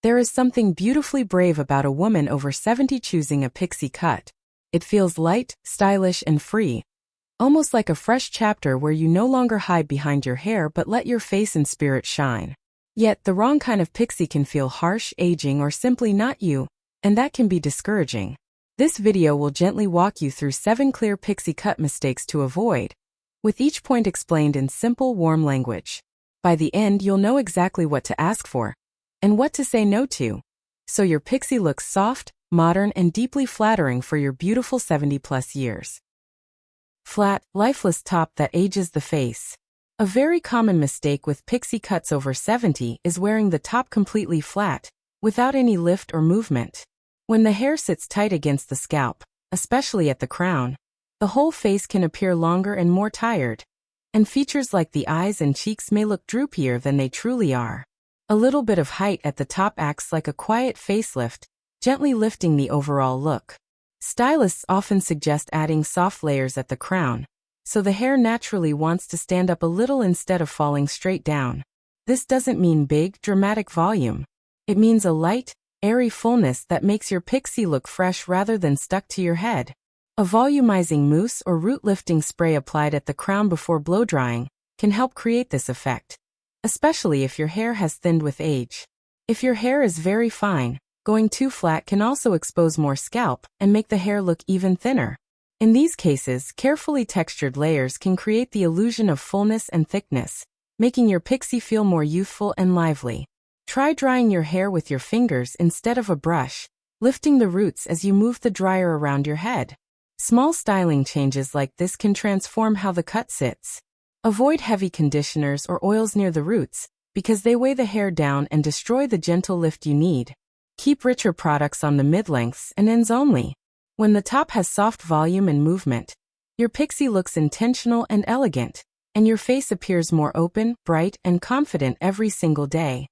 There is something beautifully brave about a woman over 70 choosing a pixie cut. It feels light, stylish, and free, almost like a fresh chapter where you no longer hide behind your hair but let your face and spirit shine. Yet, the wrong kind of pixie can feel harsh, aging, or simply not you, and that can be discouraging. This video will gently walk you through 7 clear pixie cut mistakes to avoid, with each point explained in simple, warm language. By the end, you'll know exactly what to ask for and what to say no to, so your pixie looks soft, modern, and deeply flattering for your beautiful 70-plus years. Flat, lifeless top that ages the face. A very common mistake with pixie cuts over 70 is wearing the top completely flat, without any lift or movement. When the hair sits tight against the scalp, especially at the crown, the whole face can appear longer and more tired, and features like the eyes and cheeks may look droopier than they truly are. A little bit of height at the top acts like a quiet facelift, gently lifting the overall look. Stylists often suggest adding soft layers at the crown, so the hair naturally wants to stand up a little instead of falling straight down. This doesn't mean big, dramatic volume. It means a light, airy fullness that makes your pixie look fresh rather than stuck to your head. A volumizing mousse or root-lifting spray applied at the crown before blow-drying can help create this effect, especially if your hair has thinned with age. If your hair is very fine, going too flat can also expose more scalp and make the hair look even thinner. In these cases, carefully textured layers can create the illusion of fullness and thickness, making your pixie feel more youthful and lively. Try drying your hair with your fingers instead of a brush, lifting the roots as you move the dryer around your head. Small styling changes like this can transform how the cut sits. Avoid heavy conditioners or oils near the roots, because they weigh the hair down and destroy the gentle lift you need. Keep richer products on the mid-lengths and ends only. When the top has soft volume and movement, your pixie looks intentional and elegant, and your face appears more open, bright, and confident every single day.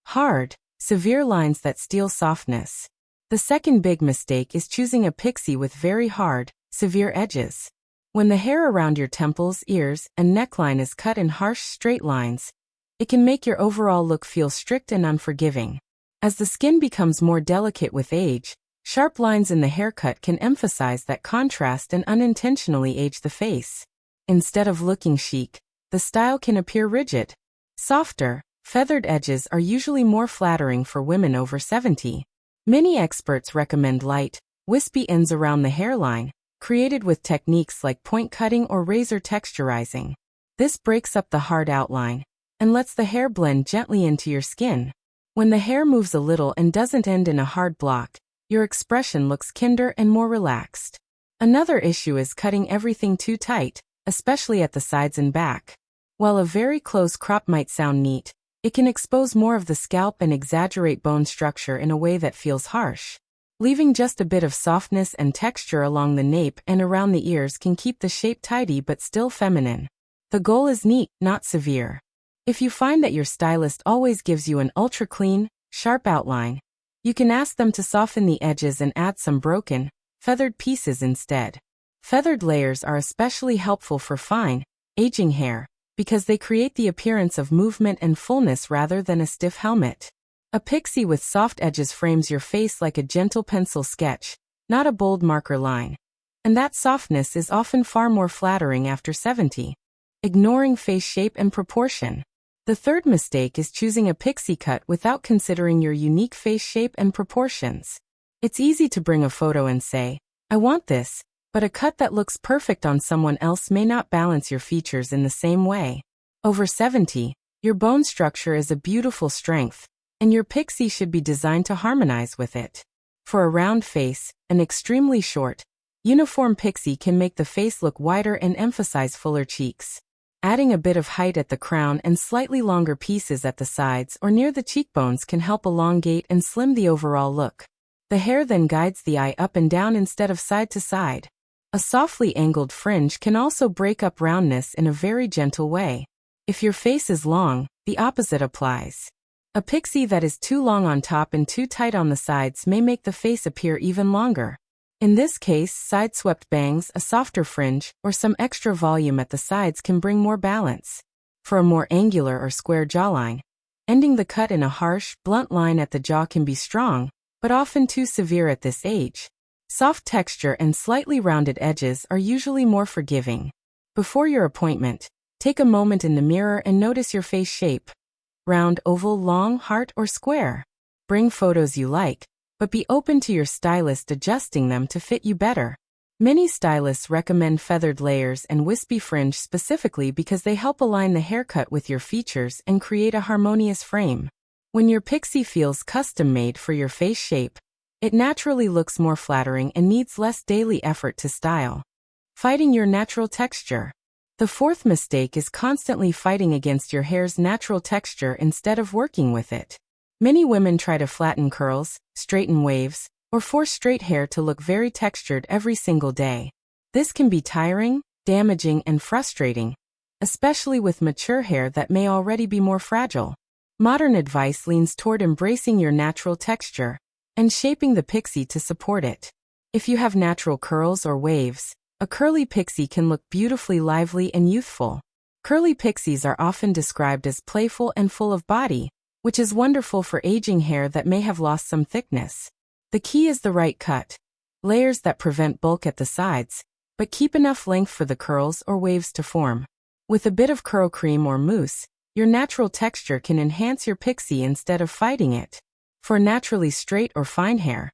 Hard, severe lines that steal softness. The second big mistake is choosing a pixie with very hard, severe edges. When the hair around your temples, ears, and neckline is cut in harsh, straight lines, it can make your overall look feel strict and unforgiving. As the skin becomes more delicate with age, sharp lines in the haircut can emphasize that contrast and unintentionally age the face. Instead of looking chic, the style can appear rigid. Softer, feathered edges are usually more flattering for women over 70. Many experts recommend light, wispy ends around the hairline, created with techniques like point cutting or razor texturizing. This breaks up the hard outline and lets the hair blend gently into your skin. When the hair moves a little and doesn't end in a hard block, your expression looks kinder and more relaxed. Another issue is cutting everything too tight, especially at the sides and back. While a very close crop might sound neat, it can expose more of the scalp and exaggerate bone structure in a way that feels harsh. Leaving just a bit of softness and texture along the nape and around the ears can keep the shape tidy but still feminine. The goal is neat, not severe. If you find that your stylist always gives you an ultra-clean, sharp outline, you can ask them to soften the edges and add some broken, feathered pieces instead. Feathered layers are especially helpful for fine, aging hair, because they create the appearance of movement and fullness rather than a stiff helmet. A pixie with soft edges frames your face like a gentle pencil sketch, not a bold marker line. And that softness is often far more flattering after 70. Ignoring face shape and proportion. The third mistake is choosing a pixie cut without considering your unique face shape and proportions. It's easy to bring a photo and say, "I want this," but a cut that looks perfect on someone else may not balance your features in the same way. Over 70, your bone structure is a beautiful strength, and your pixie should be designed to harmonize with it. For a round face, an extremely short, uniform pixie can make the face look wider and emphasize fuller cheeks. Adding a bit of height at the crown and slightly longer pieces at the sides or near the cheekbones can help elongate and slim the overall look. The hair then guides the eye up and down instead of side to side. A softly angled fringe can also break up roundness in a very gentle way. If your face is long, the opposite applies. A pixie that is too long on top and too tight on the sides may make the face appear even longer. In this case, side-swept bangs, a softer fringe, or some extra volume at the sides can bring more balance. For a more angular or square jawline, Ending the cut in a harsh, blunt line at the jaw can be strong, but often too severe at this age. Soft texture and slightly rounded edges are usually more forgiving. Before your appointment, take a moment in the mirror and notice your face shape. Round, oval, long, heart, or square. Bring photos you like, but be open to your stylist adjusting them to fit you better. Many stylists recommend feathered layers and wispy fringe specifically because they help align the haircut with your features and create a harmonious frame. When your pixie feels custom-made for your face shape, it naturally looks more flattering and needs less daily effort to style. Fighting your natural texture. The fourth mistake is constantly fighting against your hair's natural texture instead of working with it. Many women try to flatten curls, straighten waves, or force straight hair to look very textured every single day. This can be tiring, damaging, and frustrating, especially with mature hair that may already be more fragile. Modern advice leans toward embracing your natural texture and shaping the pixie to support it. If you have natural curls or waves, a curly pixie can look beautifully lively and youthful. Curly pixies are often described as playful and full of body, which is wonderful for aging hair that may have lost some thickness. The key is the right cut. Layers that prevent bulk at the sides, but keep enough length for the curls or waves to form. With a bit of curl cream or mousse, your natural texture can enhance your pixie instead of fighting it. For naturally straight or fine hair,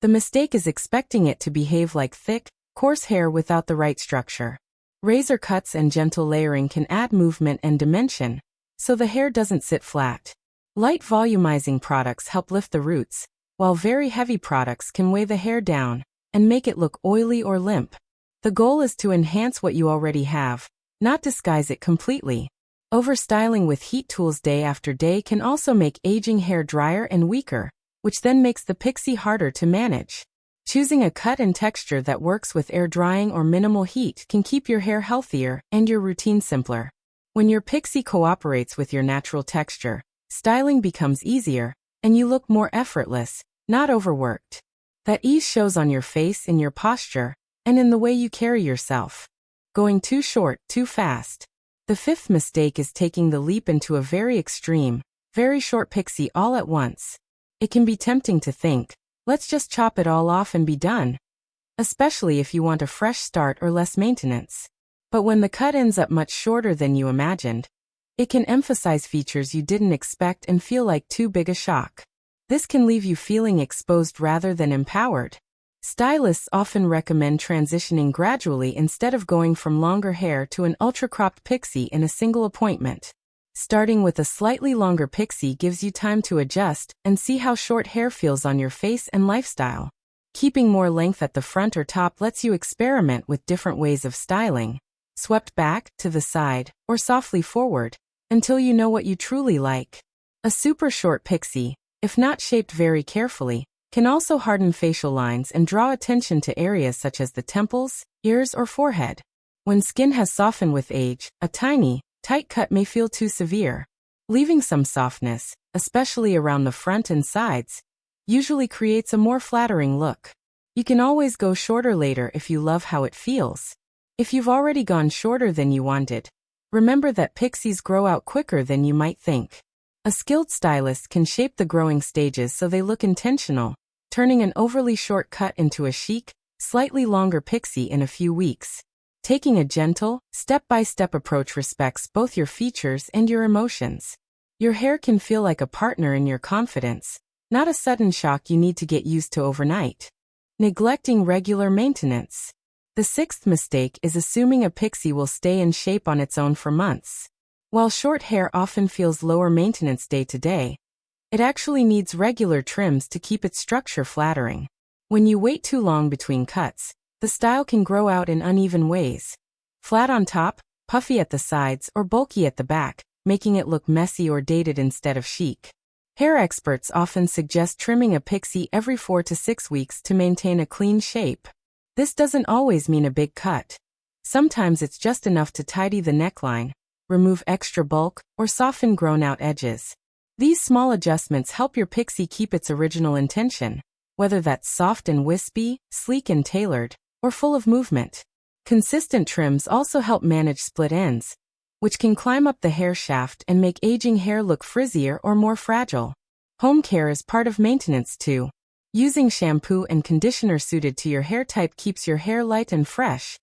the mistake is expecting it to behave like thick, coarse hair without the right structure. Razor cuts and gentle layering can add movement and dimension, so the hair doesn't sit flat. Light volumizing products help lift the roots, while very heavy products can weigh the hair down and make it look oily or limp. The goal is to enhance what you already have, not disguise it completely. Overstyling with heat tools day after day can also make aging hair drier and weaker, which then makes the pixie harder to manage. Choosing a cut and texture that works with air drying or minimal heat can keep your hair healthier and your routine simpler. When your pixie cooperates with your natural texture, styling becomes easier, and you look more effortless, not overworked. That ease shows on your face, in your posture, and in the way you carry yourself. Going too short, too fast. The fifth mistake is taking the leap into a very extreme, very short pixie all at once. It can be tempting to think, let's just chop it all off and be done. Especially if you want a fresh start or less maintenance. But when the cut ends up much shorter than you imagined, it can emphasize features you didn't expect and feel like too big a shock. This can leave you feeling exposed rather than empowered. Stylists often recommend transitioning gradually instead of going from longer hair to an ultra-cropped pixie in a single appointment. Starting with a slightly longer pixie gives you time to adjust and see how short hair feels on your face and lifestyle. Keeping more length at the front or top lets you experiment with different ways of styling, swept back, to the side, or softly forward, until you know what you truly like. A super short pixie, if not shaped very carefully, can also harden facial lines and draw attention to areas such as the temples, ears, or forehead. When skin has softened with age, a tiny, tight cut may feel too severe. Leaving some softness, especially around the front and sides, usually creates a more flattering look. You can always go shorter later if you love how it feels. If you've already gone shorter than you wanted, remember that pixies grow out quicker than you might think. A skilled stylist can shape the growing stages so they look intentional, turning an overly short cut into a chic, slightly longer pixie in a few weeks. Taking a gentle, step-by-step approach respects both your features and your emotions. Your hair can feel like a partner in your confidence, not a sudden shock you need to get used to overnight. Neglecting regular maintenance. The sixth mistake is assuming a pixie will stay in shape on its own for months. While short hair often feels lower maintenance day to day, it actually needs regular trims to keep its structure flattering. When you wait too long between cuts, the style can grow out in uneven ways. Flat on top, puffy at the sides, or bulky at the back, making it look messy or dated instead of chic. Hair experts often suggest trimming a pixie every 4 to 6 weeks to maintain a clean shape. This doesn't always mean a big cut. Sometimes it's just enough to tidy the neckline, remove extra bulk, or soften grown-out edges. These small adjustments help your pixie keep its original intention, whether that's soft and wispy, sleek and tailored, or full of movement. Consistent trims also help manage split ends, which can climb up the hair shaft and make aging hair look frizzier or more fragile. Home care is part of maintenance too. Using shampoo and conditioner suited to your hair type keeps your hair light and fresh,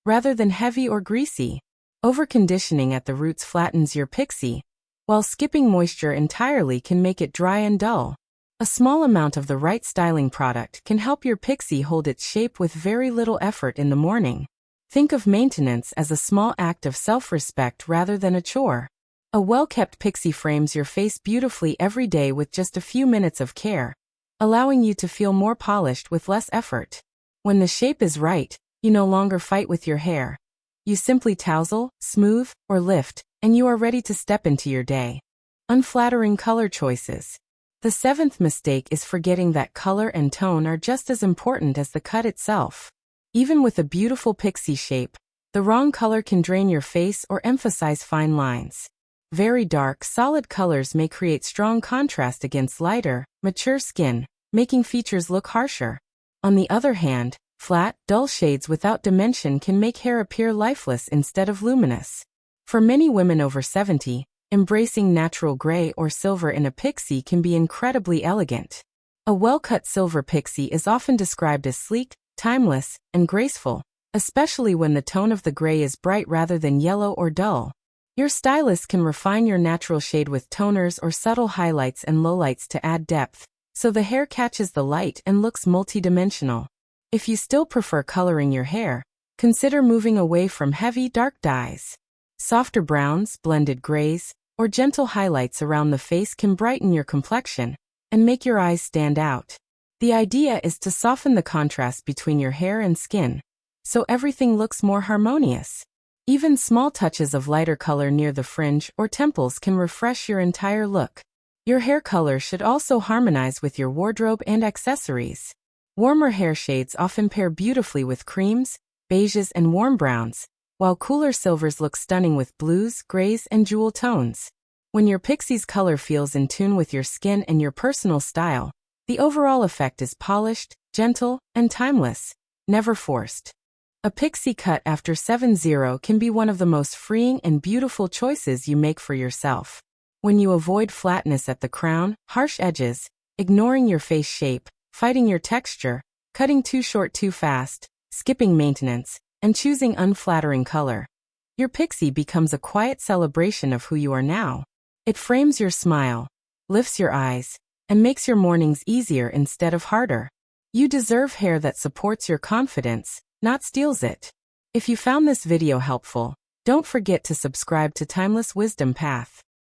rather than heavy or greasy. Overconditioning at the roots flattens your pixie, while skipping moisture entirely can make it dry and dull. A small amount of the right styling product can help your pixie hold its shape with very little effort in the morning. Think of maintenance as a small act of self-respect rather than a chore. A well-kept pixie frames your face beautifully every day with just a few minutes of care, allowing you to feel more polished with less effort. When the shape is right, you no longer fight with your hair. You simply tousle, smooth, or lift, and you are ready to step into your day. Unflattering color choices. The seventh mistake is forgetting that color and tone are just as important as the cut itself. Even with a beautiful pixie shape, the wrong color can drain your face or emphasize fine lines. Very dark, solid colors may create strong contrast against lighter, mature skin, making features look harsher. On the other hand, flat, dull shades without dimension can make hair appear lifeless instead of luminous. For many women over 70, embracing natural gray or silver in a pixie can be incredibly elegant. A well-cut silver pixie is often described as sleek, timeless, and graceful, especially when the tone of the gray is bright rather than yellow or dull. Your stylist can refine your natural shade with toners or subtle highlights and lowlights to add depth, so the hair catches the light and looks multidimensional. If you still prefer coloring your hair, consider moving away from heavy, dark dyes. Softer browns, blended grays, or gentle highlights around the face can brighten your complexion and make your eyes stand out. The idea is to soften the contrast between your hair and skin, so everything looks more harmonious. Even small touches of lighter color near the fringe or temples can refresh your entire look. Your hair color should also harmonize with your wardrobe and accessories. Warmer hair shades often pair beautifully with creams, beiges, and warm browns, while cooler silvers look stunning with blues, grays, and jewel tones. When your pixie's color feels in tune with your skin and your personal style, the overall effect is polished, gentle, and timeless, never forced. A pixie cut after 70 can be one of the most freeing and beautiful choices you make for yourself. When you avoid flatness at the crown, harsh edges, ignoring your face shape, fighting your texture, cutting too short too fast, skipping maintenance, and choosing unflattering color, your pixie becomes a quiet celebration of who you are now. It frames your smile, lifts your eyes, and makes your mornings easier instead of harder. You deserve hair that supports your confidence, not steals it. If you found this video helpful, don't forget to subscribe to Timeless Wisdom Path.